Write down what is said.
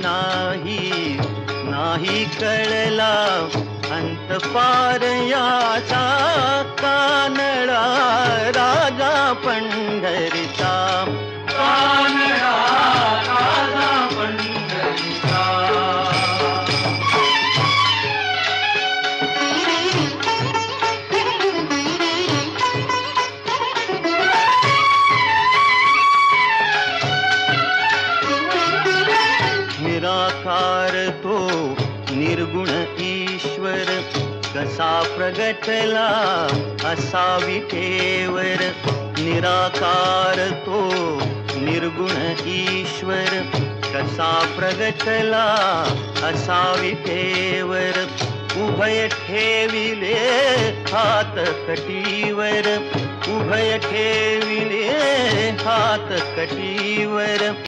नाही, नाही कळला अंत पार याचा, कानडा राजा पंढरीचा, कानडा राजा पंढरीचा. निराकार तो निर्गुण ईश्वर, कसा प्रगटला असा विठेवर. निराकार तो निर्गुण ईश्वर, कसा प्रगटला असा विठेवर. उभय ठेविले हात कटीवर, उभय ठेविले हात कटीवर.